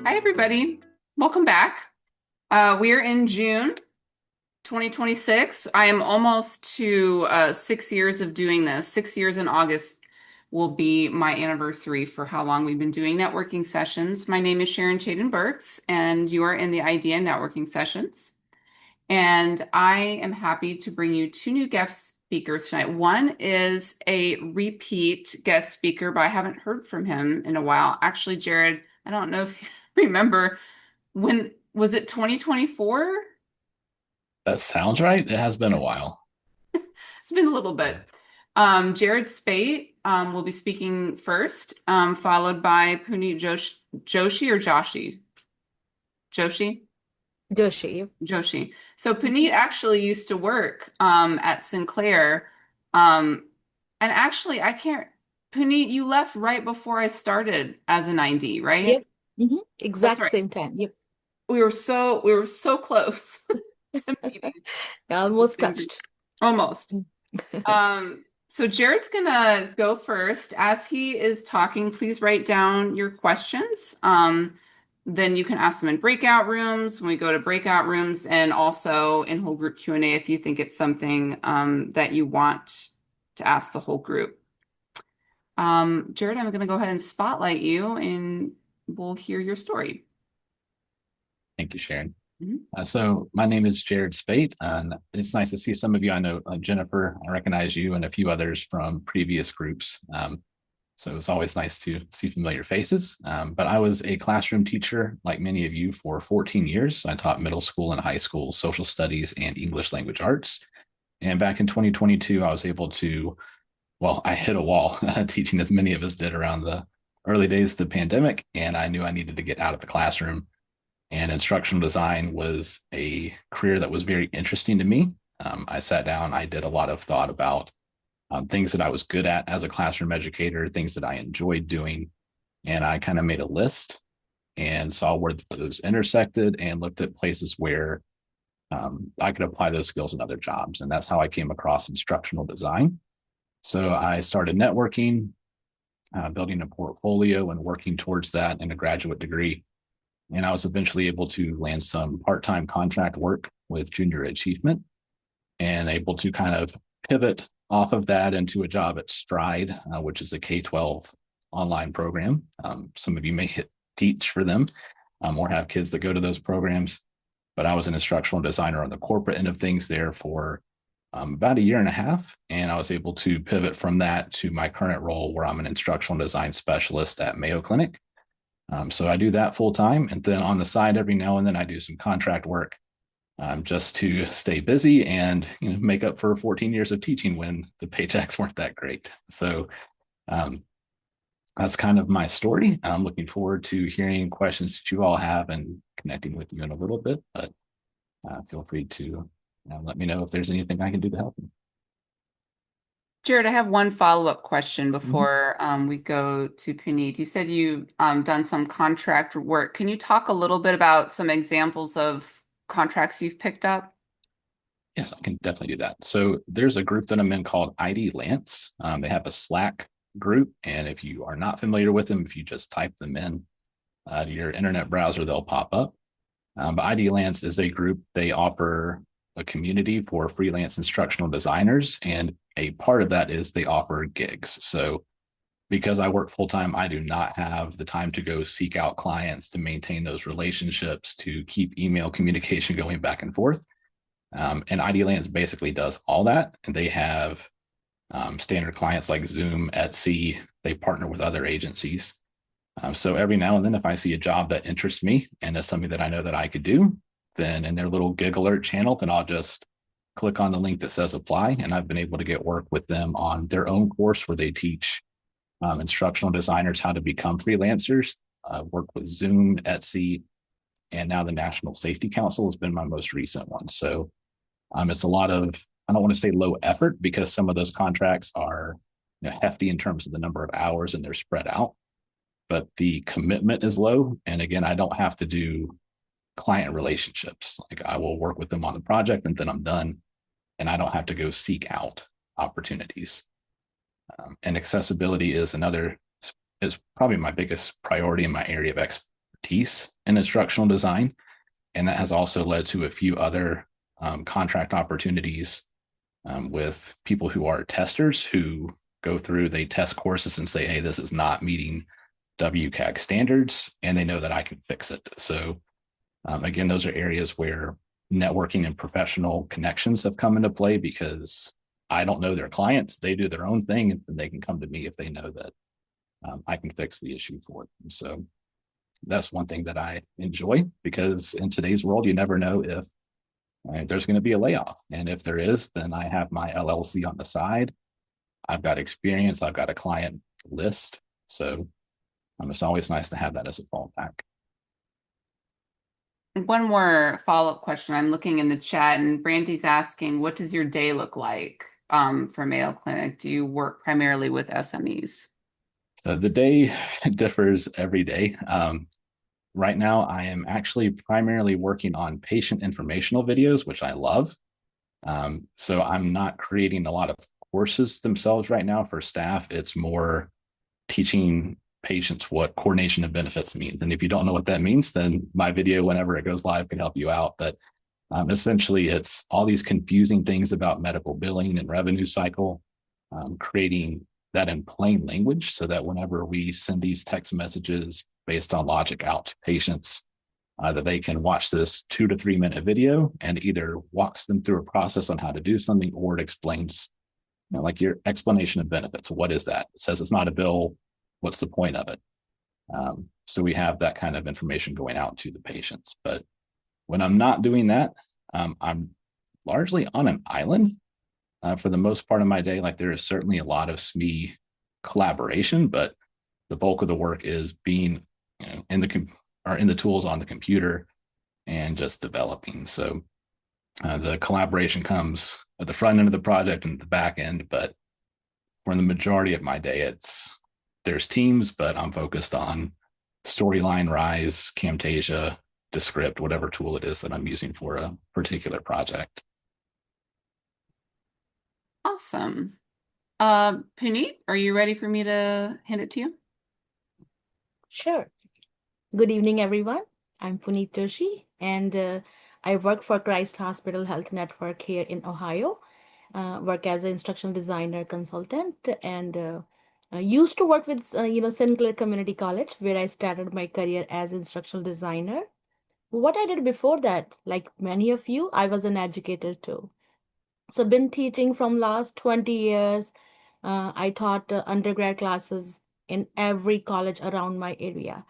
Hi, everybody. Welcome back. We're in June 2026. I am almost to 6 years of doing this. 6 years in August will be my anniversary for how long we've been doing networking sessions. My name is Sharon Chaden Burks, and you are in the Idea Networking Sessions. And I am happy to bring you two new guest speakers tonight. One is a repeat guest speaker, but I haven't heard from him in a while. Actually, Jared, I don't know if you remember when was it 2024? That sounds right. It has been a while. It's been a little bit. Jared Speight will be speaking first, followed by Puneet Joshi or Joshi? Joshi? Joshi. Joshi. So Puneet actually used to work at Sinclair. Um, and actually, I can't, Puneet, you left right before I started as an ID, right? Yep. That's Exact right. same time. Yep. We were so close to meeting. Almost touched. Almost. So Jared's gonna go first. As he is talking, please write down your questions. Then you can ask them in breakout rooms when we go to breakout rooms, and also in whole group Q&A if you think it's something that you want to ask the whole group. Jared, I'm gonna go ahead and spotlight you, and we'll hear your story. Thank you, Sharon. Mhm. So my name is Jared Speight, and it's nice to see some of you. I know Jennifer, I recognize you and a few others from previous groups. So it's always nice to see familiar faces. But I was a classroom teacher, like many of you, for 14 years. I taught middle school and high school social studies and English language arts. And back in 2022, I was able to, well, I hit a wall teaching as many of us did around the early days of the pandemic. And I knew I needed to get out of the classroom, and instructional design was a career that was very interesting to me. I sat down, I did a lot of thought about things that I was good at as a classroom educator, things that I enjoyed doing, and I kind of made a list and saw where those intersected and looked at places where I could apply those skills in other jobs. And that's how I came across instructional design. So I started networking, building a portfolio, and working towards that in a graduate degree. And I was eventually able to land some part-time contract work with Junior Achievement and able to kind of pivot off of that into a job at Stride, which is a K-12 online program. Some of you may teach for them or have kids that go to those programs, but I was an instructional designer on the corporate end of things there for about a year and a half. And I was able to pivot from that to my current role where I'm an instructional design specialist at Mayo Clinic. So I do that full time. And then on the side, every now and then, I do some contract work just to stay busy and make up for 14 years of teaching when the paychecks weren't that great. So um, that's kind of my story. I'm looking forward to hearing questions that you all have and connecting with you in a little bit. But feel free to let me know if there's anything I can do to help you. Jared, I have one follow-up question Mhm. before we go to Puneet. You said you done some contract work. Can you talk a little bit about some examples of contracts you've picked up? Yes, I can definitely do that. So there's a group that I'm in called ID Lance. They have a Slack group, and if you are not familiar with them, if you just type them in to your internet browser, they'll pop up. But ID Lance is a group. They offer a community for freelance instructional designers, and a part of that is they offer gigs. So because I work full time, I do not have the time to go seek out clients to maintain those relationships, to keep email communication going back and forth. And ID Lance basically does all that. And they have standard clients like Zoom, Etsy. They partner with other agencies. So every now and then, if I see a job that interests me and is something that I know that I could do, then in their little gig alert channel, then I'll just click on the link that says apply. And I've been able to get work with them on their own course where they teach instructional designers how to become freelancers, work with Zoom, Etsy, and now the National Safety Council has been my most recent one. So it's a lot of, I don't want to say low effort because some of those contracts are hefty in terms of the number of hours and they're spread out, but the commitment is low. And again, I don't have to do client relationships. Like I will work with them on the project and then I'm done. And I don't have to go seek out opportunities. And accessibility is probably my biggest priority in my area of expertise in instructional design. And that has also led to a few other contract opportunities with people who are testers who go through, they test courses and say, hey, this is not meeting WCAG standards, and they know that I can fix it. So again, those are areas where networking and professional connections have come into play because I don't know their clients. They do their own thing, and they can come to me if they know that I can fix the issue for them. So that's one thing that I enjoy, because in today's world, you never know if there's going to be a layoff. And if there is, then I have my LLC on the side. I've got experience. I've got a client list. So it's always nice to have that as a fallback. One more follow-up question. I'm looking in the chat, and Brandy's asking, what does your day look like for Mayo Clinic? Do you work primarily with SMEs? So the day differs every day. Right now, I am actually primarily working on patient informational videos, which I love. So I'm not creating a lot of courses themselves right now for staff. It's more teaching patients what coordination of benefits means. And if you don't know what that means, then my video, whenever it goes live, can help you out. But essentially, it's all these confusing things about medical billing and revenue cycle, creating that in plain language so that whenever we send these text messages based on logic out to patients, that they can watch this 2 to 3 minute video and either walks them through a process on how to do something, or it explains, like your explanation of benefits. What is that? It says it's not a bill. What's the point of it? So we have that kind of information going out to the patients. But when I'm not doing that, I'm largely on an island for the most part of my day. Like, there is certainly a lot of SME collaboration, but the bulk of the work is being in the tools on the computer and just developing. So the collaboration comes at the front end of the project and the back end, but for the majority of my day, there's teams, but I'm focused on Storyline, Rise, Camtasia, Descript, whatever tool it is that I'm using for a particular project. Awesome. Puneet, are you ready for me to hand it to you? Sure. Good evening, everyone. I'm Puneet Joshi, and I work for Christ Hospital Health Network here in Ohio. Work as an instructional designer consultant, and I used to work with Sinclair Community College, where I started my career as instructional designer. What I did before that, like many of you, I was an educator too. So been teaching from last 20 years. I taught undergrad classes in every college around my area.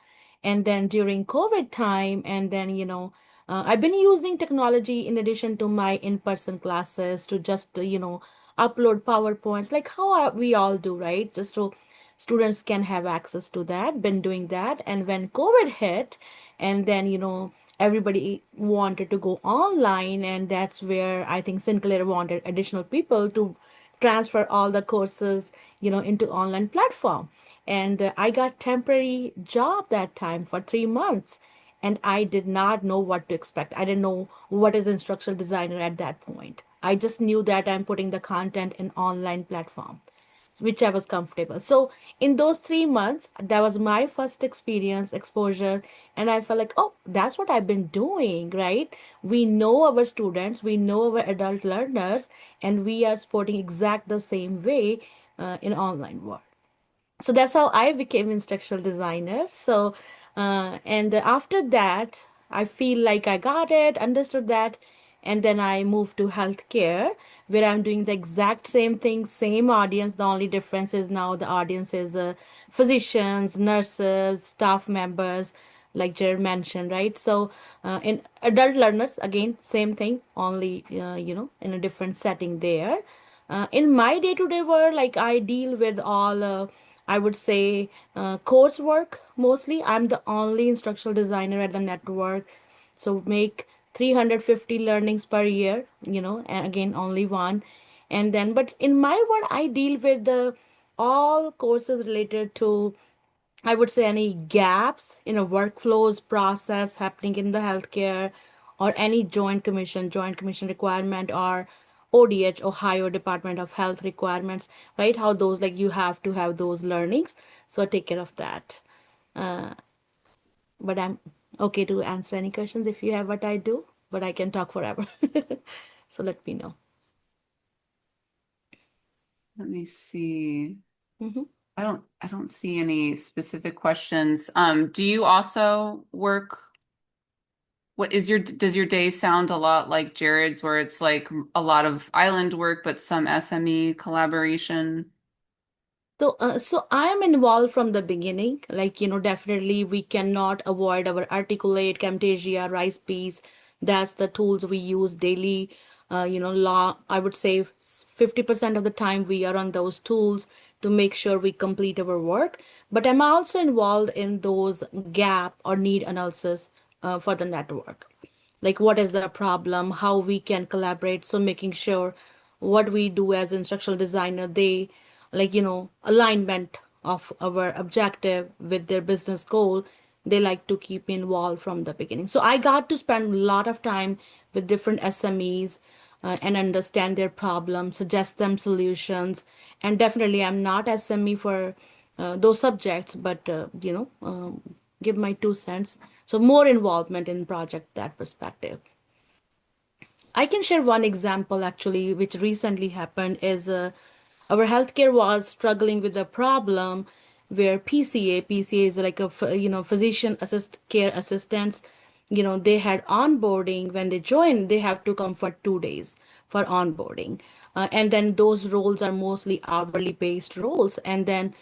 And then during COVID time, and then, I've been using technology in addition to my in-person classes to just, upload PowerPoints, like how we all do, right? Just so students can have access to that. Been doing that. And when COVID hit, and then, everybody wanted to go online, and that's where I think Sinclair wanted additional people to transfer all the courses into online platform. And I got temporary job that time for 3 months, and I did not know what to expect. I didn't know what is instructional designer at that point. I just knew that I'm putting the content in online platform, which I was comfortable. So in those 3 months, that was my first experience, exposure, and I felt like, oh, that's what I've been doing, right? We know our students, we know our adult learners, and we are supporting exact the same way in online world. So that's how I became instructional designer. So and after that, I feel like I got it, understood that, and then I moved to healthcare, where I'm doing the exact same thing, same audience. The only difference is now the audience is physicians, nurses, staff members, like Jared mentioned, right? So in adult learners, again, same thing, only in a different setting there. In my day-to-day work, like I deal with all I would say coursework mostly. I'm the only instructional designer at the network, so make 350 learnings per year, and again only one. And then, but in my work, I deal with the all courses related to, I would say, any gaps in a workflows process happening in the healthcare, or any joint commission requirement, or ODH, Ohio Department of Health requirements, right? How those, like, you have to have those learnings. So I take care of that. but I'm okay to answer any questions if you have what I do, but I can talk forever. So let me know. Let me see. Mhm. I don't see any specific questions. Do you also work? Does your day sound a lot like Jared's, where it's like a lot of island work, but some SME collaboration? So I'm involved from the beginning. Like, definitely we cannot avoid our articulate, Camtasia, rice peas. That's the tools we use daily. I would say 50% of the time we are on those tools to make sure we complete our work. But I'm also involved in those gap or need analysis for the network, like what is the problem, how we can collaborate, so making sure what we do as instructional designer, they, like, alignment of our objective with their business goal, they like to keep me involved from the beginning. So I got to spend a lot of time with different SMEs and understand their problems, suggest them solutions. And definitely I'm not SME for those subjects, but give my 2 cents. So more involvement in project, that perspective. I can share one example actually, which recently happened is our healthcare was struggling with a problem where PCA is like physician assist care assistants. They had onboarding. When they join, they have to come for 2 days for onboarding, and then those roles are mostly hourly based roles, and then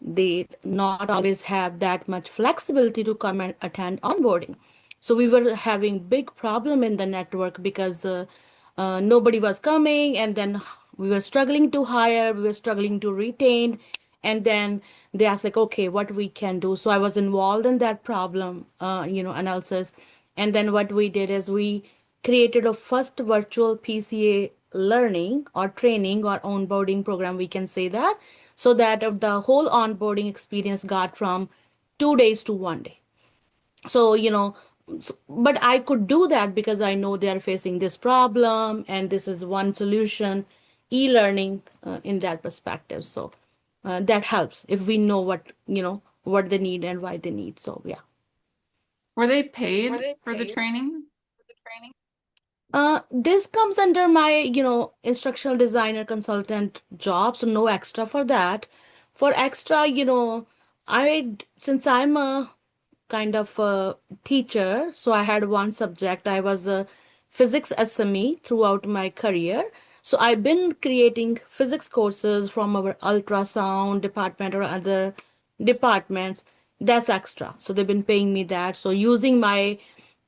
they not always have that much flexibility to come and attend onboarding. So we were having big problem in the network because nobody was coming, and then we were struggling to hire, we were struggling to retain, and then they asked like, okay, what we can do. So I was involved in that problem, analysis, and then what we did is we created a first virtual PCA learning or training or onboarding program, we can say that, so that of the whole onboarding experience got from 2 days to 1 day. So but I could do that because I know they are facing this problem and this is one solution, e-learning, in that perspective. So that helps if we know what they need and why they need. So yeah. Were they paid for the training? This comes under my, instructional designer consultant job, so no extra for that. For extra, since I'm a kind of a teacher, so I had one subject. I was a physics SME throughout my career. So I've been creating physics courses from our ultrasound department or other departments. That's extra. So they've been paying me that. So using my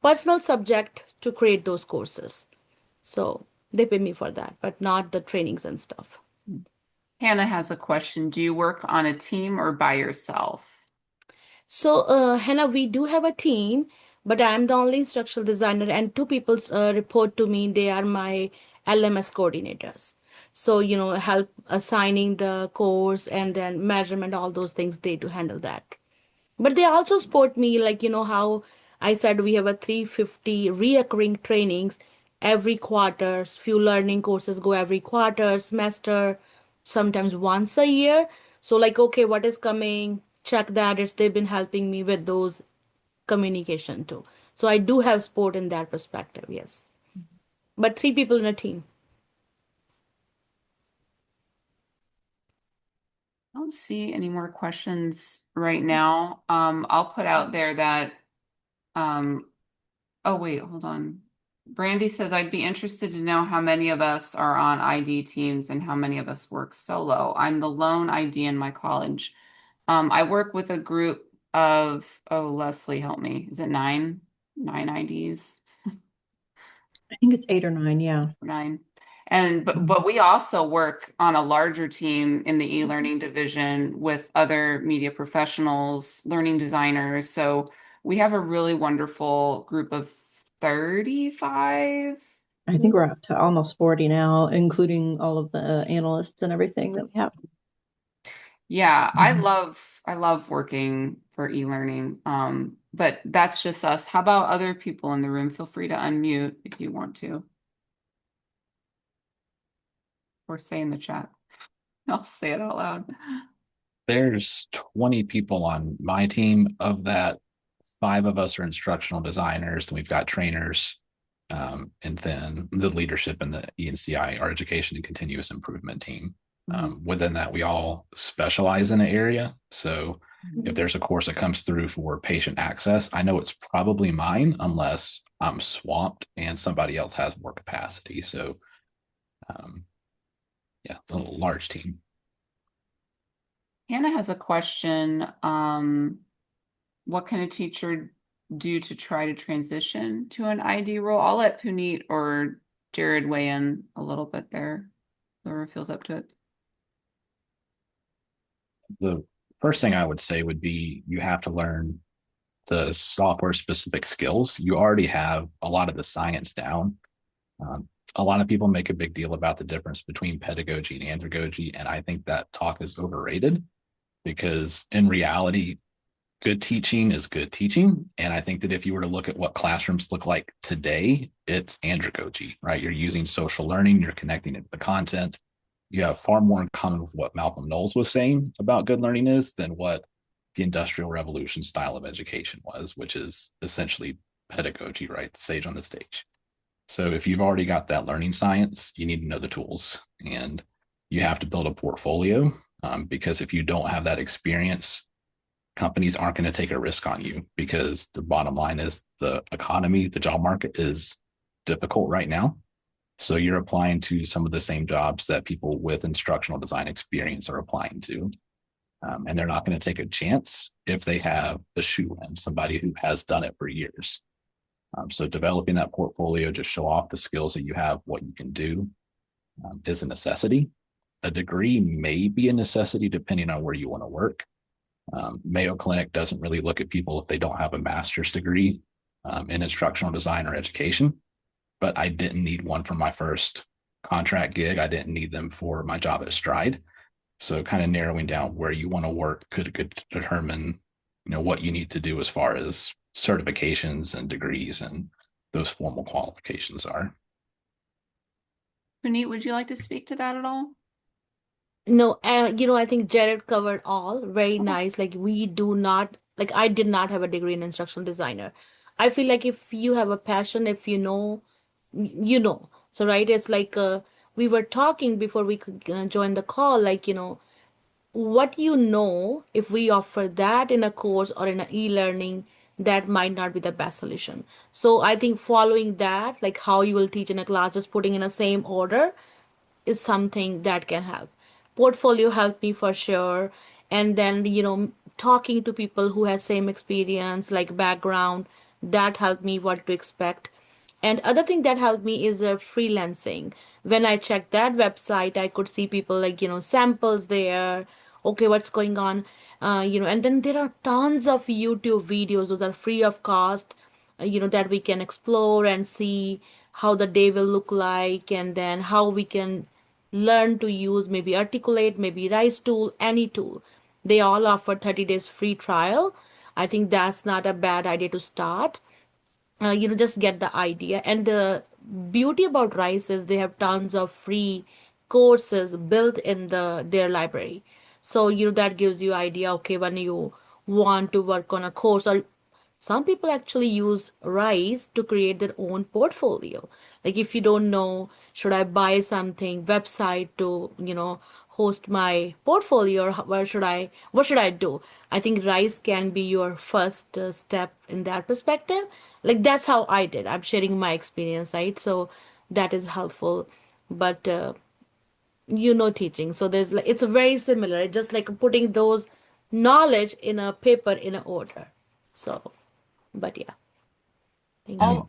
personal subject to create those courses. So they pay me for that, but not the trainings and stuff. Hannah has a question. Do you work on a team or by yourself? So, Hannah, we do have a team, but I'm the only instructional designer, and two people report to me. They are my LMS coordinators. So, help assigning the course and then measurement, all those things, they do handle that. But they also support me, like, how I said we have a 350 reoccurring trainings every quarter. Few learning courses go every quarter, semester, sometimes once a year. So, like, okay, what is coming? Check that. They've been helping me with those communication too. So I do have support in that perspective, yes. But three people in a team. I don't see any more questions right now. I'll put out there that, um, oh wait, hold on. Brandy says, I'd be interested to know how many of us are on ID teams and how many of us work solo. I'm the lone ID in my college. I work with a group of, oh, Leslie, help me. Is it nine? Nine IDs? I think it's 8 or 9. Yeah. Nine. And but Mhm. we also work on a larger team in the e-learning division with other media professionals, learning designers. So we have a really wonderful group of 35. I think we're up to almost 40 now, including all of the analysts and everything that we have. Yeah, Mhm. I love working for e-learning. But that's just us. How about other people in the room? Feel free to unmute if you want to, or say in the chat. I'll say it out loud. There's 20 people on my team. Of that, 5 of us are instructional designers, and we've got trainers, and then the leadership in the ENCI, our education and continuous improvement team. Within that, we all specialize in an area. So if there's a course that comes through for patient access, I know it's probably mine unless I'm swamped and somebody else has more capacity. So yeah, a large team. Hannah has a question. What can a teacher do to try to transition to an ID role? I'll let Puneet or Jared weigh in a little bit there. Whoever feels up to it. The first thing I would say would be you have to learn the software specific skills. You already have a lot of the science down. A lot of people make a big deal about the difference between pedagogy and andragogy, and I think that talk is overrated because in reality, good teaching is good teaching. And I think that if you were to look at what classrooms look like today, it's andragogy, right? You're using social learning, you're connecting it to the content. You have far more in common with what Malcolm Knowles was saying about good learning is than what the Industrial Revolution style of education was, which is essentially pedagogy, right? The sage on the stage. So if you've already got that learning science, you need to know the tools, and you have to build a portfolio, because if you don't have that experience, companies aren't going to take a risk on you, because the bottom line is the economy, the job market is difficult right now. So you're applying to some of the same jobs that people with instructional design experience are applying to. And they're not going to take a chance if they have a shoe-in, somebody who has done it for years. So developing that portfolio, just show off the skills that you have, what you can do, is a necessity. A degree may be a necessity depending on where you want to work. Mayo Clinic doesn't really look at people if they don't have a master's degree in instructional design or education, but I didn't need one for my first contract gig. I didn't need them for my job at Stride. So kind of narrowing down where you want to work could determine, what you need to do as far as certifications and degrees and those formal qualifications are. Puneet, would you like to speak to that at all? No, I think Jared covered all very Okay. nice. Like we do not, like I did not have a degree in instructional designer. I feel like if you have a passion, if you know, you know. So right, it's like we were talking before we could join the call, like what if we offer that in a course or in an e-learning, that might not be the best solution. So I think following that, like how you will teach in a class, just putting in the same order is something that can help. Portfolio helped me for sure. And then, talking to people who has same experience, like background, that helped me what to expect. And other thing that helped me is freelancing. When I checked that website, I could see people like, samples there. Okay, what's going on? And then there are tons of YouTube videos. Those are free of cost, that we can explore and see how the day will look like, and then how we can learn to use maybe Articulate, maybe Rise tool, any tool. They all offer 30 days free trial. I think that's not a bad idea to start. Just get the idea. And the beauty about Rise is they have tons of free courses built in their library. So that gives you idea. Okay, when you want to work on a course, or some people actually use Rise to create their own portfolio. Like if you don't know, should I buy something website to, host my portfolio, or what should I do? I think Rise can be your first step in that perspective. Like that's how I did. I'm sharing my experience, right? So that is helpful. But teaching. So there's like it's very similar. It's just like putting those knowledge in a paper in an order. So, but yeah, thank you. And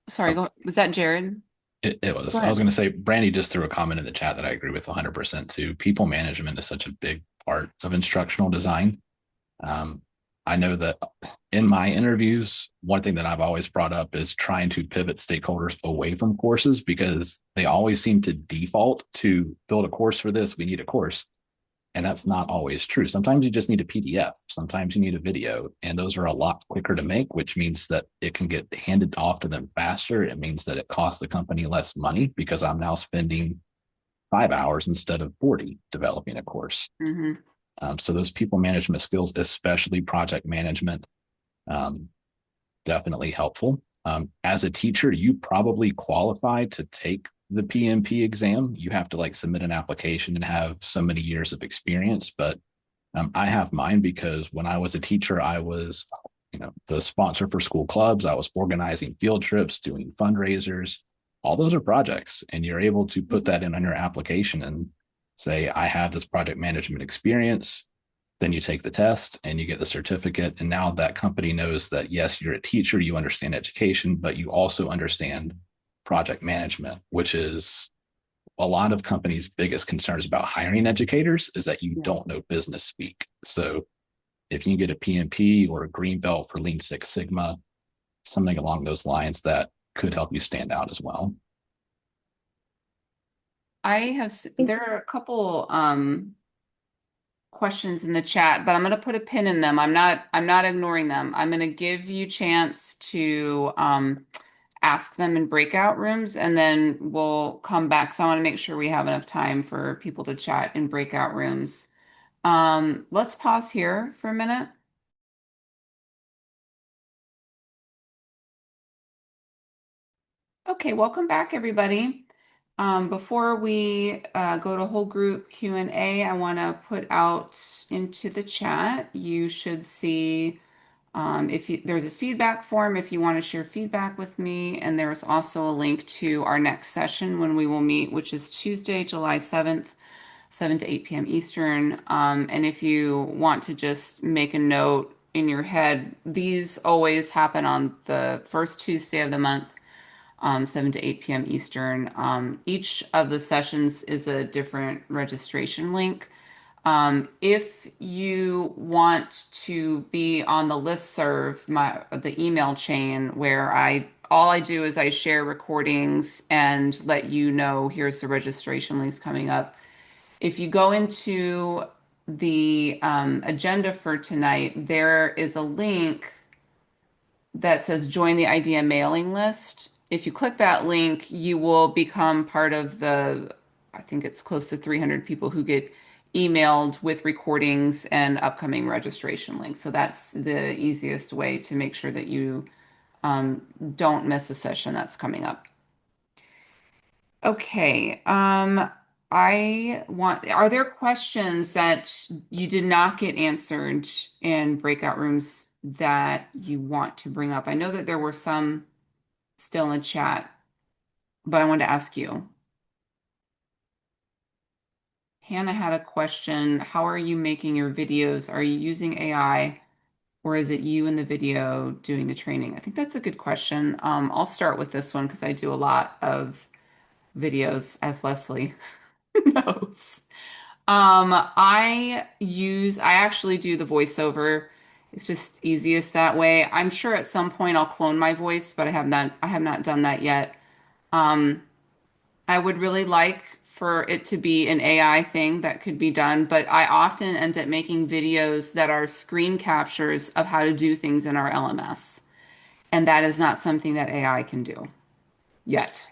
Sorry, was that Jared? it Go was, I was ahead. going to say, Brandy just threw a comment in the chat that I agree with 100% too. People management is such a big part of instructional design. I know that in my interviews, one thing that I've always brought up is trying to pivot stakeholders away from courses, because they always seem to default to build a course for this. We need a course. And that's not always true. Sometimes you just need a PDF. Sometimes you need a video, and those are a lot quicker to make, which means that it can get handed off to them faster. It means that it costs the company less money because I'm now spending 5 hours instead of 40 developing a course. Mm-hmm. So those people management skills, especially project management, Definitely helpful. As a teacher, you probably qualify to take the PMP exam. You have to like submit an application and have so many years of experience. But I have mine because when I was a teacher, I was, the sponsor for school clubs. I was organizing field trips, doing fundraisers. All those are projects, and you're able to put that in on your application and say, I have this project management experience. Then you take the test and you get the certificate. And now that company knows that, yes, you're a teacher, you understand education, but you also understand project management, which is a lot of companies' biggest concerns about hiring educators is that you don't know business speak. So if you can get a PMP or a green belt for Lean Six Sigma, something along those lines, that could help you stand out as well. There are a couple questions in the chat, but I'm going to put a pin in them. I'm not ignoring them. I'm going to give you chance to ask them in breakout rooms, and then we'll come back. So I want to make sure we have enough time for people to chat in breakout rooms. Let's pause here for a minute. Okay, welcome back, everybody. Before we go to whole group Q&A, I want to put out into the chat. You should see there's a feedback form if you want to share feedback with me, and there's also a link to our next session when we will meet, which is Tuesday, July 7th, 7 to 8 p.m. Eastern. And if you want to just make a note in your head, these always happen on the first Tuesday of the month. 7 to 8 p.m. Eastern. Each of the sessions is a different registration link. If you want to be on the listserv, the email chain where all I do is I share recordings and let you know here's the registration links coming up. If you go into the agenda for tonight, there is a link that says join the IDEA mailing list. If you click that link, you will become part of I think it's close to 300 people who get emailed with recordings and upcoming registration links. So that's the easiest way to make sure that you don't miss a session that's coming up. Okay. Are there questions that you did not get answered in breakout rooms that you want to bring up? I know that there were some still in chat, but I wanted to ask you. Hannah had a question. How are you making your videos? Are you using AI or is it you in the video doing the training? I think that's a good question. I'll start with this one because I do a lot of videos, as Leslie knows. I actually do the voiceover. It's just easiest that way. I'm sure at some point I'll clone my voice, but I have not done that yet. Um, I would really like for it to be an AI thing that could be done, but I often end up making videos that are screen captures of how to do things in our LMS. And that is not something that AI can do yet.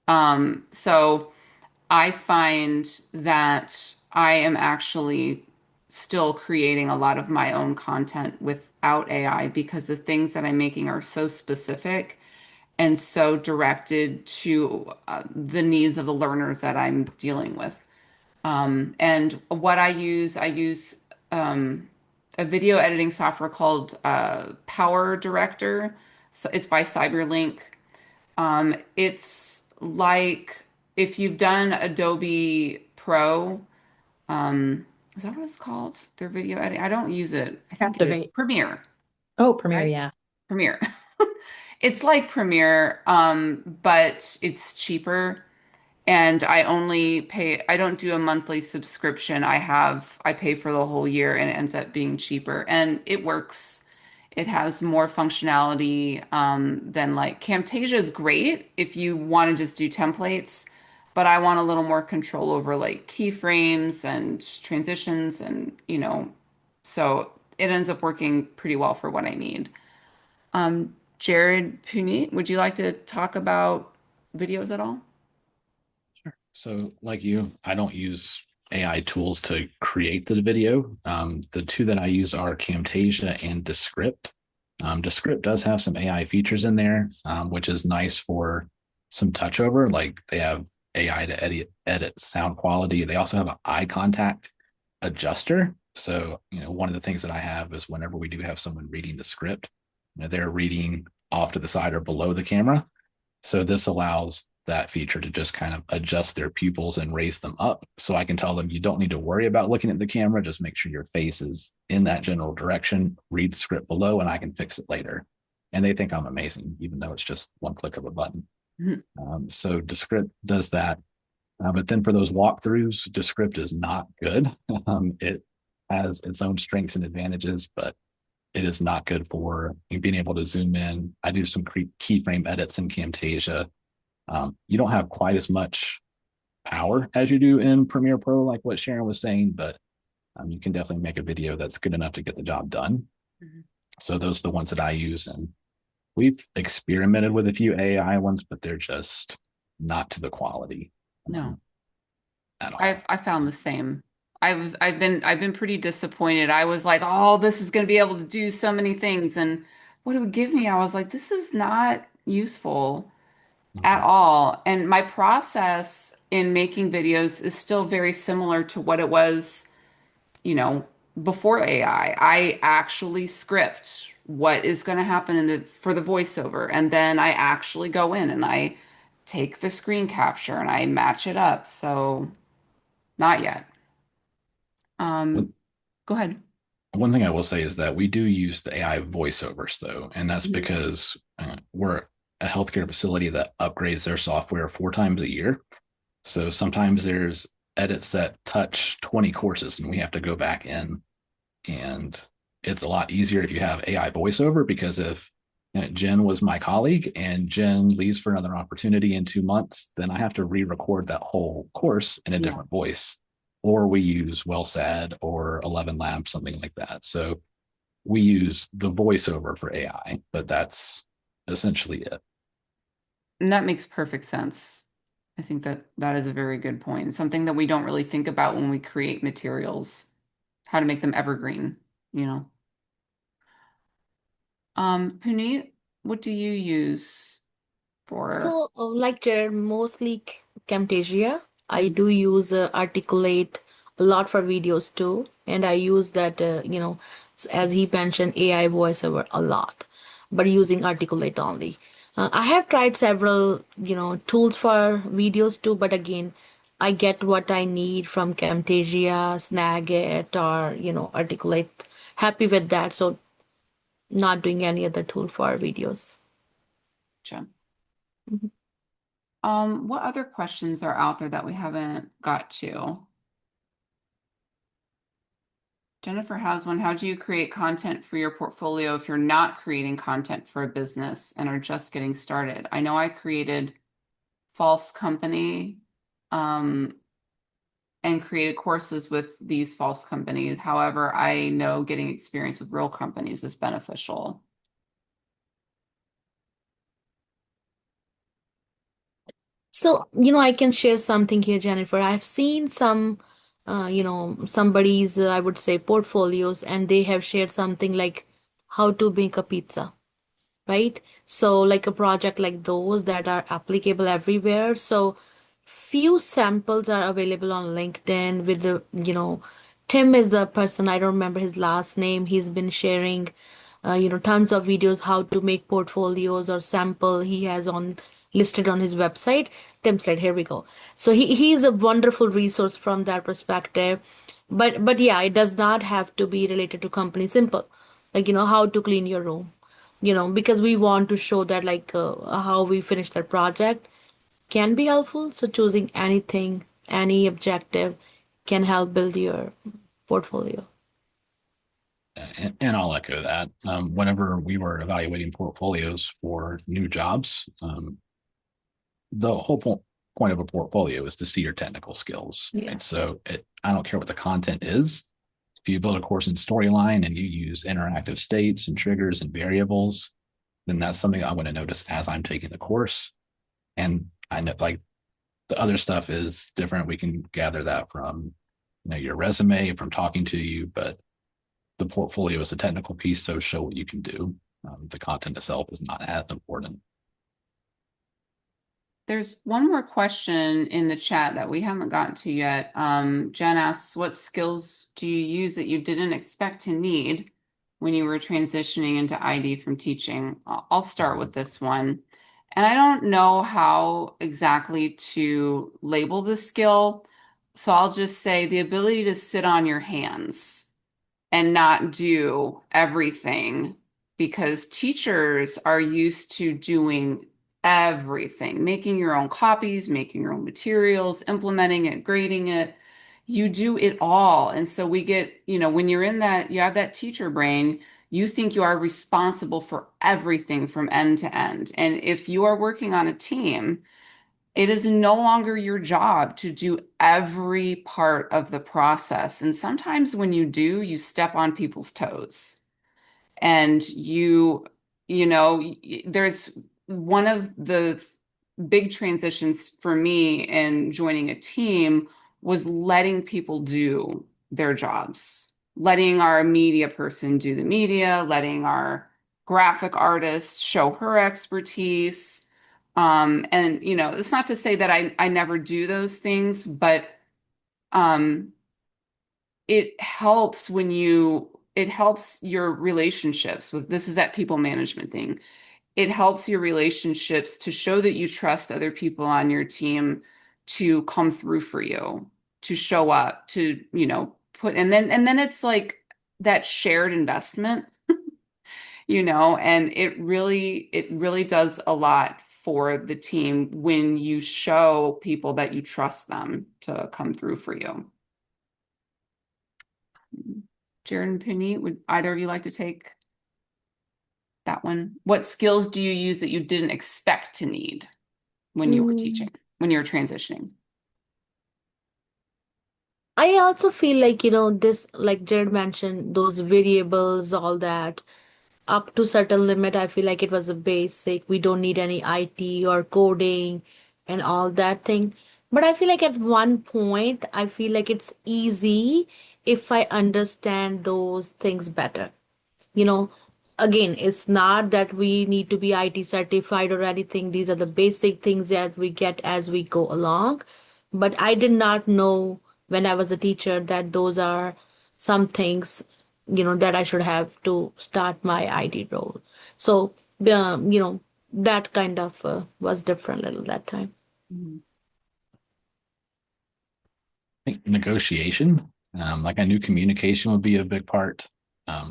So I find that I am actually still creating a lot of my own content without AI because the things that I'm making are so specific and so directed to the needs of the learners that I'm dealing with. And what I use a video editing software called Power Director. So it's by Cyberlink. It's like if you've done Adobe Pro, is that what it's called? Their video editing. I don't use it. I think it is Captivate. Premiere, Oh, Premiere, right? yeah. Premiere. It's like Premiere, but it's cheaper. And I don't do a monthly subscription. I pay for the whole year and it ends up being cheaper. And it works. It has more functionality than like Camtasia is great if you want to just do templates, but I want a little more control over like keyframes and transitions and, so it ends up working pretty well for what I need. Jared Puneet, would you like to talk about videos at all? So, like you, I don't use AI tools to create the video. The two that I use are Camtasia and Descript. Descript does have some AI features in there, which is nice for some touch over. Like they have AI to edit sound quality. They also have an eye contact adjuster. So, one of the things that I have is whenever we do have someone reading the script, they're reading off to the side or below the camera. So this allows that feature to just kind of adjust their pupils and raise them up. So I can tell them you don't need to worry about looking at the camera. Just make sure your face is in that general direction, read the script below, and I can fix it later. And they think I'm amazing, even though it's just one click of a button. So Descript does that. But then for those walkthroughs, Descript is not good. It has its own strengths and advantages, but it is not good for being able to zoom in. I do some keyframe edits in Camtasia. You don't have quite as much power as you do in Premiere Pro, like what Sharon was saying, but you can definitely make a video that's good enough to get the job done. So those are the ones that I use. And we've experimented with a few AI ones, but they're just not to the quality. No. At all. I found the same. I've been pretty disappointed. I was like, oh, this is going to be able to do so many things, and what it would give me, I was like, this is not useful at all. And my process in making videos is still very similar to what it was, before AI. I actually script what is going to happen for the voiceover, and then I actually go in and I take the screen capture and I match it up. So not yet. Go ahead. One thing I will say is that we do use the AI voiceovers, though, and that's because we're a healthcare facility that upgrades their software 4 times a year. So sometimes there's edits that touch 20 courses, and we have to go back in. And it's a lot easier if you have AI voiceover, because if Jen was my colleague and Jen leaves for another opportunity in 2 months, then I have to re-record that whole course in a different voice. Or we use WellSad or 11 Labs, something like that. So we use the voiceover for AI, but that's essentially it. And that makes perfect sense. I think that is a very good point. Something that we don't really think about when we create materials, how to make them evergreen, Puneet, what do you use for? So, like Jared, mostly Camtasia. I do use Articulate a lot for videos too, and I use that, as he mentioned, AI voiceover a lot, but using Articulate only. I have tried several, tools for videos too, but again, I get what I need from Camtasia, Snagit, or Articulate. Happy with that, so not doing any other tool for videos. Gotcha. Mhm. What other questions are out there that we haven't got to? Jennifer has one. How do you create content for your portfolio if you're not creating content for a business and are just getting started? I know I created false company and created courses with these false companies. However, I know getting experience with real companies is beneficial. So, I can share something here, Jennifer. I've seen some, somebody's, I would say, portfolios, and they have shared something like how to make a pizza, right? So, like a project like those that are applicable everywhere. So, few samples are available on LinkedIn with Tim is the person, I don't remember his last name. He's been sharing, tons of videos how to make portfolios or sample. He has on listed on his website. Tim said, here we go. So he is a wonderful resource from that perspective. But yeah, it does not have to be related to company. Simple, like how to clean your room, because we want to show that like how we finish that project can be helpful. So choosing anything, any objective can help build your portfolio. And I'll echo that. Whenever we were evaluating portfolios for new jobs, the whole point of a portfolio is to see your technical skills. Yeah. And so I don't care what the content is. If you build a course in storyline and you use interactive states and triggers and variables, then that's something I want to notice as I'm taking the course. And I know like the other stuff is different. We can gather that from your resume, from talking to you, but the portfolio is the technical piece. So show what you can do. The content itself is not as important. There's one more question in the chat that we haven't gotten to yet. Jen asks, what skills do you use that you didn't expect to need when you were transitioning into ID from teaching? I'll start with this one. And I don't know how exactly to label this skill. So I'll just say the ability to sit on your hands and not do everything, because teachers are used to doing everything, making your own copies, making your own materials, implementing it, grading it. You do it all. And so we get, when you're in that, you have that teacher brain, you think you are responsible for everything from end to end. And if you are working on a team, it is no longer your job to do every part of the process. And sometimes when you do, you step on people's toes. And there's one of the big transitions for me in joining a team was letting people do their jobs, letting our media person do the media, letting our graphic artist show her expertise. And it's not to say that I never do those things, but um, it helps your relationships with this is that people management thing. It helps your relationships to show that you trust other people on your team to come through for you, to show up, to, and then it's like that shared investment, and it really does a lot for the team when you show people that you trust them to come through for you. Jared and Puneet, would either of you like to take that one? What skills do you use that you didn't expect to need when you were teaching, when you were transitioning? I also feel like, this, like Jared mentioned, those variables, all that, up to certain limit, I feel like it was a basic. We don't need any IT or coding and all that thing. But I feel like at one point, I feel like it's easy if I understand those things better. you know Again, it's not that we need to be IT certified or anything. These are the basic things that we get as we go along. But I did not know when I was a teacher that those are some things, that I should have to start my IT role. So, that kind of was different little that time. Mhm. I think negotiation, like I knew communication would be a big part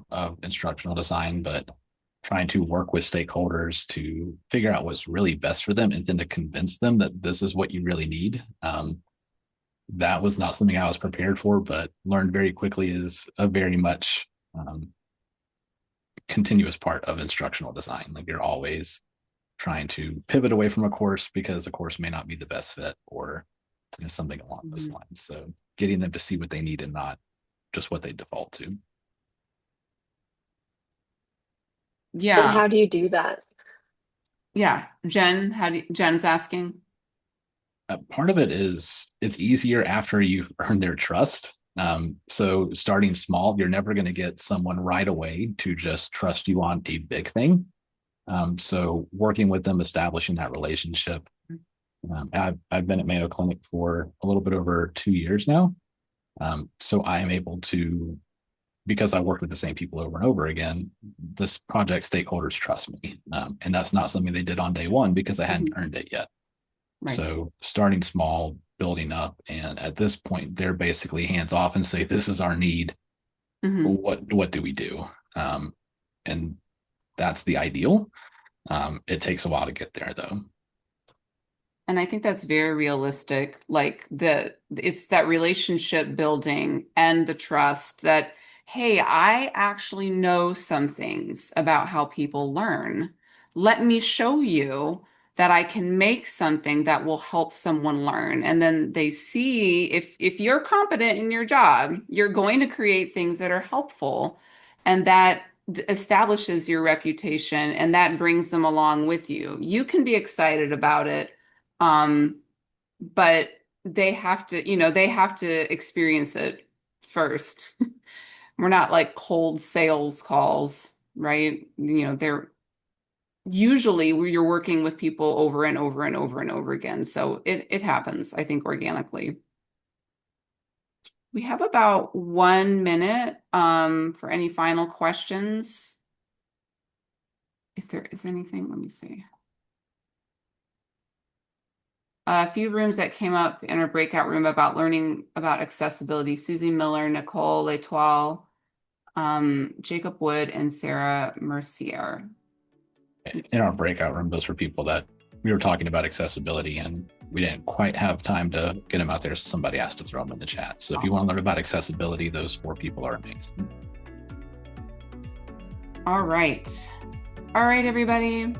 of instructional design, but trying to work with stakeholders to figure out what's really best for them and then to convince them that this is what you really need. That was not something I was prepared for, but learned very quickly is a very much continuous part of instructional design. Like you're always trying to pivot away from a course because a course may not be the best fit or something along those lines. So getting them to see what they need and not just what they default to. And Yeah. how do you do that? Yeah. Jen's asking. Part of it is it's easier after you've earned their trust. So starting small, you're never going to get someone right away to just trust you on a big thing. So working with them, establishing that relationship. I've been at Mayo Clinic for a little bit over 2 years now. So I am able to, because I worked with the same people over and over again, this project stakeholders trust me. And that's not something they did on day one because I hadn't earned it yet. Right. So starting small, building up, and at this point, they're basically hands off and say, "This is our need. Mhm. What do we do?" And that's the ideal. It takes a while to get there, though. And I think that's very realistic. Like it's that relationship building and the trust that, hey, I actually know some things about how people learn. Let me show you that I can make something that will help someone learn. And then they see if you're competent in your job, you're going to create things that are helpful. And that establishes your reputation and that brings them along with you. You can be excited about it, but they have to experience it first. We're not like cold sales calls. right? They're usually you're working with people over and over and over and over again. So it happens, I think, organically. We have about 1 minute for any final questions. If there is anything, let me see. A few rooms that came up in our breakout room about learning about accessibility: Susie Miller, Nicole L'Etoile, Jacob Wood, and Sarah Mercier. In our breakout room, those were people that we were talking about accessibility, and we didn't quite have time to get them out there, so somebody asked to throw them in the chat. So if you want to learn about accessibility, those 4 people are amazing. All right, everybody.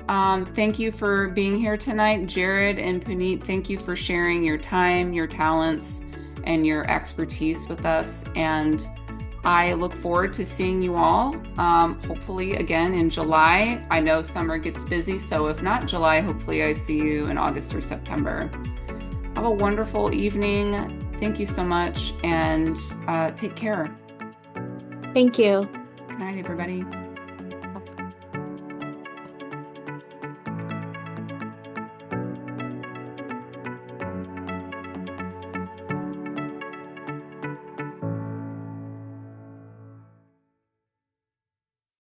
Thank you for being here tonight. Jared and Puneet, thank you for sharing your time, your talents, and your expertise with us. And I look forward to seeing you all, hopefully again in July. I know summer gets busy, so if not July, hopefully I see you in August or September. Have a wonderful evening. Thank you so much, and take care. Thank you. Good night, everybody.